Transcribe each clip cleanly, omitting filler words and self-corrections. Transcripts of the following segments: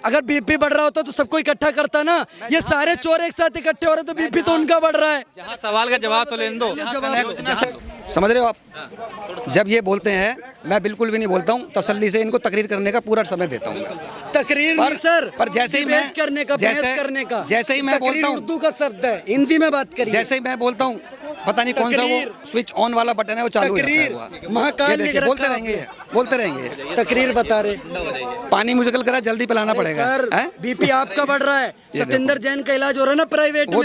अगर बीपी बढ़ रहा होता तो सबको इकट्ठा करता ना। ये सारे चोर एक साथ इकट्ठे हो रहे तो बीपी तो उनका बढ़ रहा है। जहाँ सवाल का जवाब तो लेने दो। समझ रहे हो आप? जब ये बोलते हैं मैं बिल्कुल भी नहीं बोलता हूँ, तसल्ली से इनको तकरीर करने का पूरा समय देता हूँ मैं। तकरीर नहीं सर, पर जैसे ही मैं करने का, बहस करने का, जैसे ही मैं बोलता हूँ, उर्दू का शब्द है, हिंदी में बात करिए। जैसे ही मैं बोलता हूँ पता नहीं कौन सा वो स्विच ऑन वाला बटन है वो चालू हो जाता है। महाकाल लिख रखा बोलते रहेंगे, बोलते रहेंगे। तकरीर बता रहे। पानी मुझे करा जल्दी पिलाना पड़ेगा सर, बीपी आपका बढ़ रहा है। सतेंद्र जैन का इलाज हो रहा है ना प्राइवेट में। वो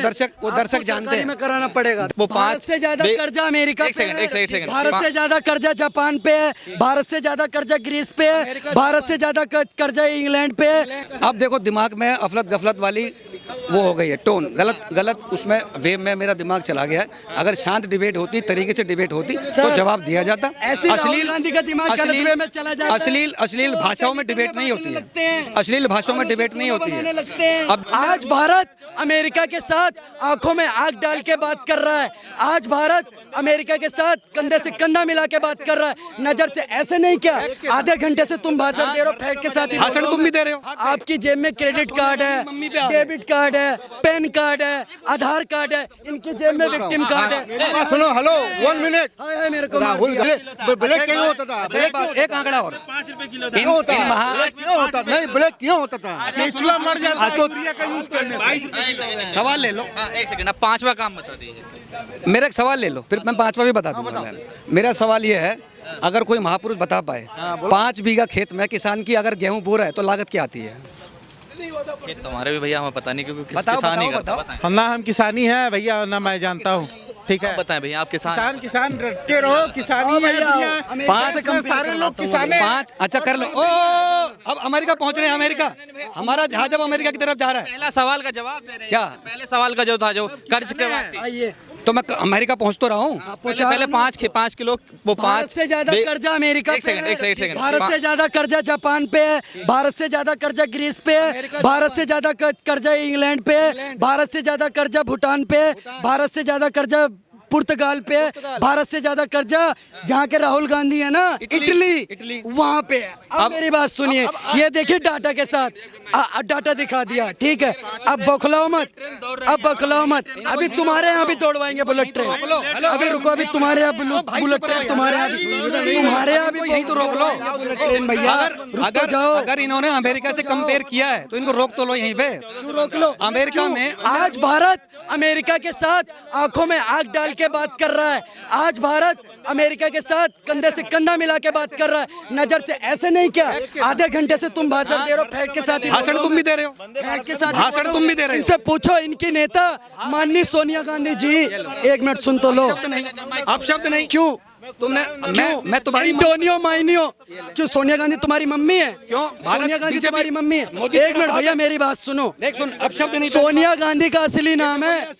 दर्शक जानते हैं। में कराना पड़ेगा। वो भारत से ज्यादा कर्जा अमेरिका पे है। एक सेकंड। भारत से ज्यादा कर्जा जापान पे है। भारत से ज्यादा कर्जा ग्रीस पे है। भारत से ज्यादा कर्जा इंग्लैंड पे है। अब देखो दिमाग में अफलत गफलत वाली वो हो गई है, टोन गलत उसमें वेव में मेरा दिमाग चला गया है। अगर शांत डिबेट होती, तरीके से डिबेट होती तो जवाब दिया जाता। अश्लील भाषाओं में डिबेट नहीं होती है। अश्लील भाषाओं में डिबेट नहीं होती है। अब आज भारत अमेरिका के साथ आंखों में आग डाल के बात कर रहा है। आज भारत अमेरिका के साथ कंधे से कंधा मिला के बात कर रहा है। नजर से ऐसे नहीं, क्या आधे घंटे से तुम भाषण दे रहे हो, फैट के साथ भाषण तुम भी दे रहे हो। आपकी जेब में क्रेडिट कार्ड है, डेबिट कार्ड है, पैन कार्ड है, आधार कार्ड है, इनकी जेब में विक्टिम कार्ड है। सुनो, हेलो 1 मिनट। हाय मेरे को राहुल ब्लैक क्यों होता था? एक आंकड़ा और 5 रुपए किलो क्यों होता नहीं, ब्लैक क्यों होता था? चूल्हा मर जाता तो यूरिया का यूज करने। सवाल ले लो। एक सेकंड, आप पांचवा काम बता दीजिए। मेरा एक सवाल ले लो, फिर मैं पांचवा भी बता दूंगा। मेरा सवाल ये है, अगर कोई महापुरुष बता पाए 5 बीघा खेत में किसान की अगर गेहूं बो रहा है तो लागत क्या आती है? खेत तुम्हारे भी भैया हमें पता नहीं, क्योंकि बताओ, किसान ही बताओ, करता। बताओ। ना हम किसानी है भैया, ना मैं जानता हूँ। ठीक है, बताएं भैया, आप किसान किसान रटते रहो, किसानी है दुनिया। 5 सारे लोग किसान हैं। 5 अच्छा कर लो। ओ अब अमेरिका पहुंच रहे हैं। अमेरिका, हमारा जहाज अब अमेरिका की तरफ जा रहा है। पहला सवाल का जवाब दे रहे हैं। क्या? पहले सवाल का जो था, जो कर्ज के बाद आइए, तो मैं अमेरिका पहुंच तो रहा हूँ। पहले 5 किलो वो भारत से ज्यादा कर्जा अमेरिका पे है। एक सेकंड। भारत से ज्यादा कर्जा जापान पे है। भारत से ज्यादा कर्जा ग्रीस पे है। भारत से ज्यादा कर्जा इंग्लैंड पे है। भारत से ज्यादा कर्जा भूटान पे है। भारत से ज्यादा कर्जा पुर्तगाल पे है। भारत से ज्यादा कर्जा जहाँ के राहुल गांधी है ना, इटली वहाँ पे है। अब मेरी बात सुनिए, ये देखिए डाटा के साथ डाटा दिखा दिया, ठीक है। अब बौखलाओ मत, अभी तुम्हारे यहाँ भी दौड़वाएंगे बुलेट ट्रेन। अभी रुको, अभी तुम्हारे यहाँ बुलेट ट्रेन, तुम्हारे यहाँ भी यही तो रोक लो बुलेट ट्रेन भैया। अगर इन्होंने अमेरिका से कंपेयर किया है तो इनको रोक तो लो यहीं पे। क्यों रोक लो? अमेरिका में आज भारत अमेरिका के साथ आंखों में आग डाल के बात कर रहा है। आज भारत अमेरिका के साथ कंधे से कंधा मिला के बात कर रहा है। नजर से ऐसे नहीं, क्या आधे घंटे से तुम भाषण दे रहे हो, फैट के साथ भाषण तुम भी दे रहे हो। फैट के साथ भाषण तुम भी दे रहे हो। इनसे पूछो, इनकी नेता माननीय सोनिया गांधी जी, 1 मिनट सुन तो लो। अब शब्द नहीं। क्यों तुमने मैं तुम्हारी एंटोनियो माइनियो, जो सोनिया गांधी तुम्हारी मम्मी है? क्यों? सोनिया गांधी तुम्हारी मम्मी है? 1 मिनट भैया, मेरी बात सुनो। देख सुन, अब शब्द नहीं। सोनिया गांधी का असली नाम है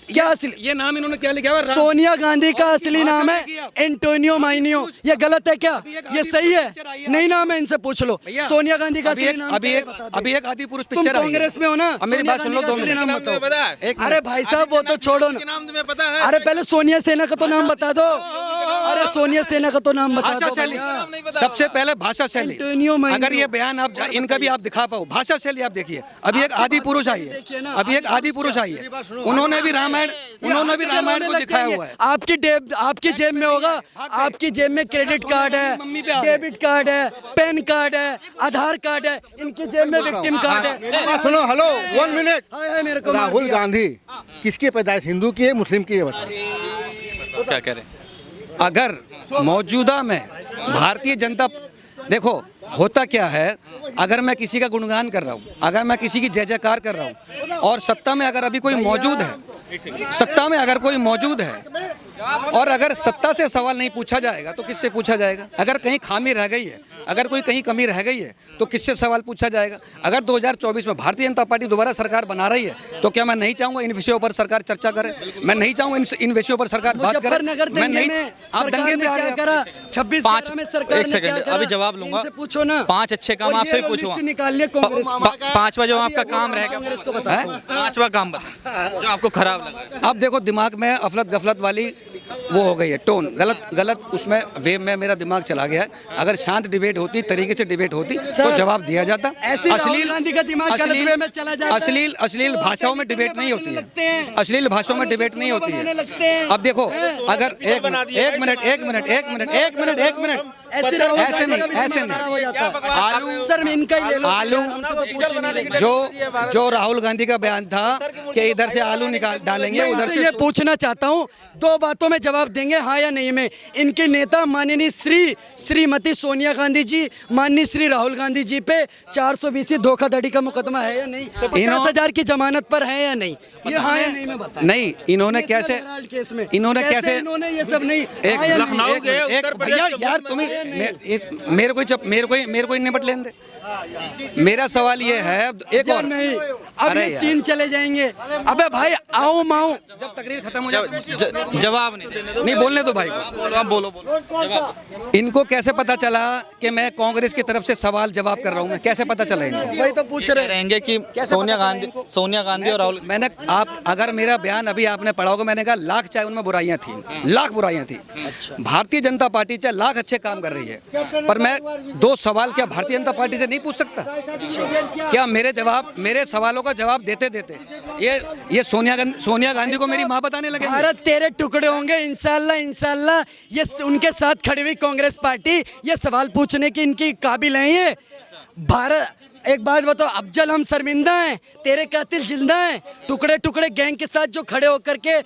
क्या? असली ये नाम इन्होंने क्या लिखा है? सोनिया गांधी का असली नाम है एंटोनियो माइनियो। ये गलत है क्या? ये सही है? नहीं नाम है, इनसे पूछ लो। सोनिया गांधी का असली नाम अभी एक आदि पुरुष तुम पिक्चर कांग्रेस में हो ना? मेरी बात सुन लो, 2 मिनट नाम बताओ। अरे भाई साहब, वो तो छोड़ो ना। अरे पहले सोनिया सेना का तो नाम बता दो। अरे सोनिया सेना का तो नाम बता भाषा दो। शैली, सबसे पहले भाषा शैली। एंटोनियो माइनियो। अगर ये बयान आप इनका भी आप दिखा पाओ, भाषा शैली आप देखिए। अभी एक आदि पुरुष आई है, उन्होंने भी रामायण को दिखाया हुआ है। आपकी जेब में होगा, आपकी जेब में क्रेडिट कार्ड है, डेबिट कार्ड है, पैन कार्ड है, आधार कार्ड है, इनकी जेब में विक्टिम कार्ड है। सुनो, हेलो 1 मिनट। मेरे को राहुल गांधी किसकी पैदाइश, हिंदू की है मुस्लिम की है? बताओ क्या कह रहे हैं? अगर मौजूदा में भारतीय जनता, देखो होता क्या है, अगर मैं किसी का गुणगान कर रहा हूँ, अगर मैं किसी की जय जयकार कर रहा हूँ और सत्ता में अगर अभी कोई मौजूद है, सत्ता में अगर कोई मौजूद है और अगर सत्ता से सवाल नहीं पूछा जाएगा तो किससे पूछा जाएगा? अगर कहीं खामी रह गई है, अगर कोई कहीं कमी रह गई है तो किससे सवाल पूछा जाएगा? अगर 2024 में भारतीय जनता पार्टी दोबारा सरकार बना रही है तो क्या मैं नहीं चाहूंगा इन विषयों पर सरकार चर्चा करे? मैं नहीं चाहूंगा इन विषयों पर सरकार बात करे? मैं नहीं, आप दंगे पे आ गए। 26 में सरकार एक सेकंड, अभी जवाब लूंगा। पूछो ना, 5 अच्छे काम आपसे भी पूछूंगा। निकालिए कांग्रेस की। 5वां जो आपका काम रहेगा, 5वां काम बता जो आपको खराब लगा। अब देखो दिमाग में अफलत गफलत वाली वो हो गई है टोन गलत उसमें वे में मेरा दिमाग चला गया है। अगर शांत डिबेट होती, तरीके से डिबेट होती तो जवाब दिया जाता। ऐसे राहुल गांधी का दिमाग गलत वे में चला जाता है। अश्लील भाषाओं में डिबेट नहीं होती है, अश्लील भाषाओं में डिबेट नहीं होती है। अब देखो, अगर एक मिनट ऐसे नहीं आलू जो राहुल गांधी का बयान था कि इधर से आलू निकाल डालेंगे उधर से। ये पूछना चाहता हूँ, दो बातों में जवाब देंगे हाँ या नहीं में। इनके नेता माननीय श्रीमती सोनिया गांधी जी, माननीय श्री राहुल गांधी जी पे 420 धोखाधड़ी का मुकदमा है या नहीं? 50,000 की जमानत पर है या नहीं? ये हाँ या नहीं में बता। नहीं, इन्होंने कैसे इन्होंने ये सब नहीं। भैया यार तुम्हें मेरे को निपट लेने दे। मेरा सवाल ये है, एक और नहीं, अब ये चीन चले जाएंगे। अबे भाई आओ माओ, जब तकरीर खत्म हो जाए जवाब नहीं बोलने दो भाई को। बोलो। इनको कैसे पता चला कि मैं कांग्रेस की तरफ से सवाल जवाब कर रहा हूँ? कैसे पता चला इनको? भाई तो पूछ रहे रहेंगे कि सोनिया गांधी और राहुल। मैंने आप अगर मेरा बयान अभी आपने पढ़ा होगा, मैंने कहा लाख चाहे उनमें बुराइयां थी, लाख बुराइयां थी। भारतीय जनता पार्टी चाहे लाख अच्छे काम कर रही है, पर मैं दो सवाल क्या भारतीय जनता पार्टी से नहीं पूछ सकता? क्या मेरे सवालों का जवाब देते देते ये सोनिया गांधी को मेरी माँ बताने लगे? भारत तेरे टुकड़े होंगे इंशाल्लाह। ये उनके साथ खड़ी हुई कांग्रेस पार्टी ये सवाल पूछने की इनकी काबिल है। ये भारत, एक बात बताओ, अफजल हम शर्मिंदा हैं, तेरे कातिल जिंदा हैं। टुकड़े टुकड़े गैंग के साथ जो खड़े होकर के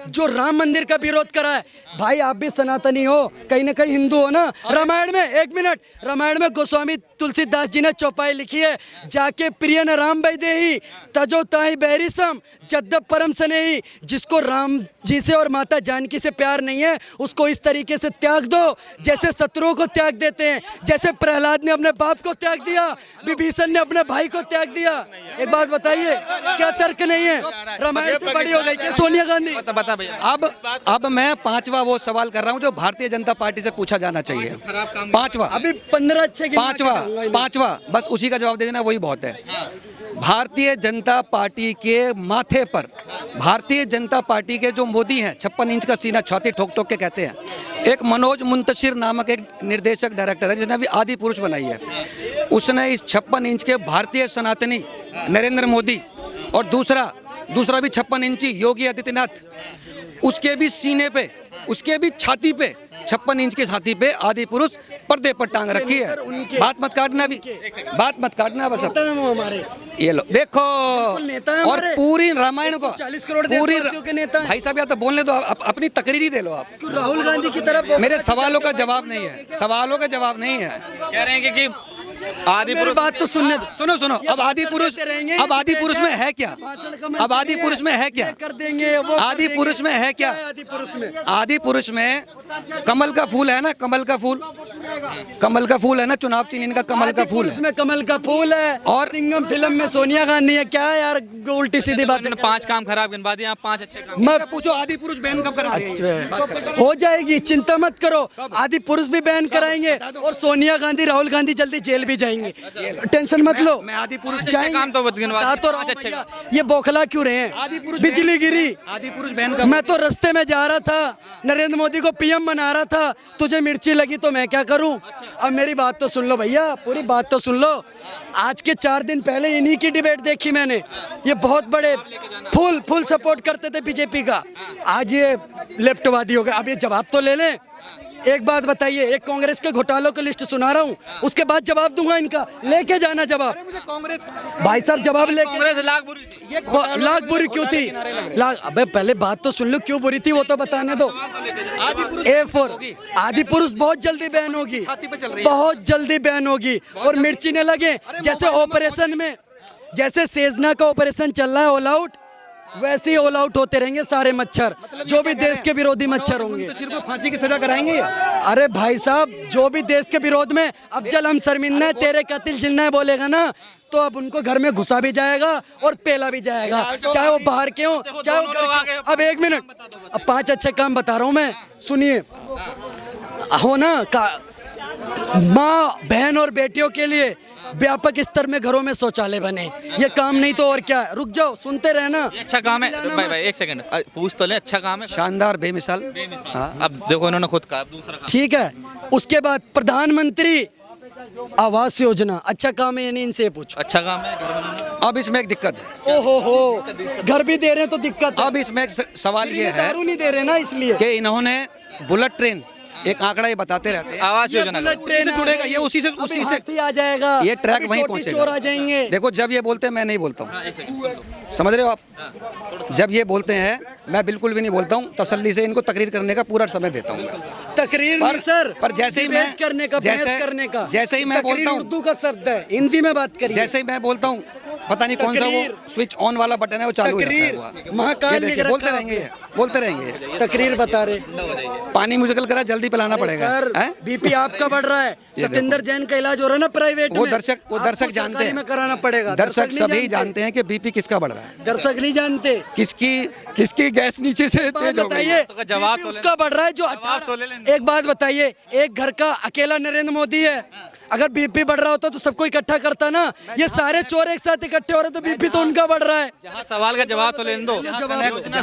जो राम मंदिर का विरोध करा है, भाई आप भी सनातनी हो, कहीं ना कहीं हिंदू हो ना। रामायण में, एक मिनट, रामायण में गोस्वामी तुलसीदास जी ने चौपाई लिखी है, जाके प्रिय न राम वैदेही तजो ताहि बैरी सम जद्दब परम स्नेही। जिसको राम जी से और माता जानकी से प्यार नहीं है, उसको इस तरीके से त्याग दो जैसे शत्रुओं को त्याग देते हैं। जैसे प्रहलाद ने अपने बाप को त्याग दिया, विभीषण ने अपने भाई को त्याग दिया। एक बात बताइए, क्या तर्क नहीं है? रामायण से बड़ी हो गई क्या सोनिया गांधी? बता भैया। अब मैं पांचवा वो सवाल कर रहा हूँ जो भारतीय जनता पार्टी से पूछा जाना चाहिए। पांचवा, अभी 15 अच्छे पांचवा बस उसी का जवाब दे देना, वही बहुत है। भारतीय जनता पार्टी के माथे पर, भारतीय जनता पार्टी के जो मोदी हैं, 56 इंच का सीना छाती ठोक ठोक के कहते हैं। एक मनोज मुंतशिर नामक एक निर्देशक डायरेक्टर है जिसने अभी आदि पुरुष बनाई है। उसने इस 56 इंच के भारतीय सनातनी नरेंद्र मोदी और दूसरा भी 56 इंची योगी आदित्यनाथ, उसके भी सीने पे, उसके भी छाती पे, 56 इंच की छाती पे आदि पुरुष पर्दे पर टांग रखी है। बात मत काटना भी, बात मत काटना बस। हमारे ये लो देखो, और पूरी रामायण को 40 करोड़ पूरी देशवासियों के नेता हैं। भाई साहब या तो बोलने दो, अपनी तकरीरी दे लो आप। राहुल गांधी की तरफ मेरे सवालों का जवाब नहीं है, सवालों का जवाब नहीं है। कह रहे हैं कि आदि पुरुष। बात तो सुनने दो। सुनो, अब आदि पुरुष में है क्या? अब आदि पुरुष में है क्या? कर देंगे वो। आदि पुरुष में है क्या? आदि पुरुष में कमल का फूल है ना, कमल का फूल है ना, चुनाव चिन्ह इनका कमल का फूल है। इसमें कमल का फूल है और सिंघम फिल्म में सोनिया गांधी है। क्या यार उल्टी सीधी बात? 5 काम खराब गिनवा दिए, 5 अच्छे काम। मैं पूछो आदि पुरुष बैन कब करा रही? हो जाएगी, चिंता मत करो। आदि पुरुष भी बैन कराएंगे और सोनिया गांधी, राहुल गांधी जल्दी जेल भी जाएंगे, टेंशन मत लो। मैं आदि पुरुष काम तो गिनवा तो ये बौखला क्यों रहे हैं? बिजली गिरी, आदि पुरुष बैन का। मैं तो रास्ते में जा रहा था, नरेंद्र मोदी को पीएम बना रहा था, तुझे मिर्ची लगी तो मैं क्या करूं? अब मेरी बात तो सुन लो भैया, पूरी बात तो सुन लो। आज के 4 दिन पहले इन्हीं की डिबेट देखी मैंने। ये बहुत बड़े फुल सपोर्ट करते थे बीजेपी का, आज ये लेफ्टवादी हो गए। अब ये जवाब तो ले लें। एक बात बताइए, एक कांग्रेस के घोटालों की लिस्ट सुना रहा हूँ, उसके बाद जवाब दूंगा इनका। लेके जाना जवाब। मुझे कांग्रेस भाई साहब जवाब लेके। कांग्रेस लाख बुरी क्यों थी? अबे पहले बात तो सुन लो, क्यों बुरी थी वो तो बताने दो। आदि पुरुष बहुत जल्दी बैन होगी, बहुत जल्दी बैन होगी। और मिर्ची ने लगे, जैसे ऑपरेशन में, जैसे सेजना का ऑपरेशन चल रहा है ऑल आउट, वैसे ही ऑल आउट होते रहेंगे सारे मच्छर, जो भी देश के विरोधी मच्छर होंगे। को फांसी की सजा कराएंगे? अरे भाई साहब, जो भी देश के विरोध में अफजल हम शर्मिंदा है, तेरे कातिल जिंदा है बोलेगा ना, तो अब उनको घर में घुसा भी जाएगा और पेला भी जाएगा, चाहे वो बाहर के हो चाहे वो घर के। अब 1 मिनट, अब 5 अच्छे काम बता रहा हूँ मैं, सुनिए। हो ना, माँ बहन और बेटियों के लिए व्यापक स्तर में घरों में शौचालय बने। ये काम नहीं तो और क्या है? रुक जाओ, सुनते रहना। ये अच्छा काम है भाई, एक सेकंड पूछ तो ले, अच्छा काम है। शानदार, बेमिसाल। हाँ। अब देखो इन्होंने खुद कहा, अब दूसरा काम। ठीक है, उसके बाद प्रधानमंत्री आवास योजना अच्छा काम है या नहीं, इनसे पूछो। अच्छा काम है घर बनाना। अब इसमें एक दिक्कत है, ओहो हो, घर भी दे रहे हैं तो दिक्कत है। अब इसमें एक सवाल ये है दारू नहीं दे रहे ना, इसलिए कि इन्होंने बुलेट ट्रेन, एक आंकड़ा ये बताते रहते हैं, आवास योजना का। उसी से जुड़ेगा, ये उसी से हाथी आ जाएगा, ये ट्रैक अभी वहीं टोटी पहुंचेगा। चोर आ जाएंगे। देखो जब ये बोलते हैं मैं नहीं बोलता हूँ, समझ रहे हो आप? जब ये बोलते हैं मैं बिल्कुल भी नहीं बोलता हूँ, तसल्ली से इनको तकरीर करने का पूरा समय देता हूँ मैं। तकरीर नहीं सर, पर जैसे ही मैं डिबेट करने का, बहस करने का, जैसे ही मैं तकरीर बोलता हूँ, उर्दू का शब्द है, हिंदी में बात करिए। जैसे ही मैं बोलता हूँ, पता नहीं कौन सा वो स्विच ऑन वाला बटन है, वो चालू हो जाता है। तकरीर महाकाल ये लिख देखिए, रखा बोलते है रहेंगे, आपने। बोलते रहेंगे। तकरीर बता रहे। पानी मुझे करा जल्दी पिलाना पड़ेगा। सर हैं? बीपी आपका बढ़ रहा है। सत्येंद्र जैन का इलाज हो रहा है ना प्राइवेट में। वो दर्शक जानते सरकारी हैं, में कराना पड़ेगा। दर्शक नहीं सभी जानते हैं कि बीपी किसका बढ़ रहा है, दर्शक नहीं जानते। किसकी गैस नीचे से तेज हो गई। बताइए, तो जवाब तो उसका बढ़ रहा है जो जवाब तो ले लेने। एक बात बताइए, एक घर का अकेला नरेंद्र मोदी है, अगर बीपी बढ़ रहा होता तो सबको इकट्ठा करता ना। ये सारे चोर एक साथ इकट्ठे हो रहे तो बीपी तो उनका बढ़ रहा है। सवाल का जवाब तो लेने दो। जवाब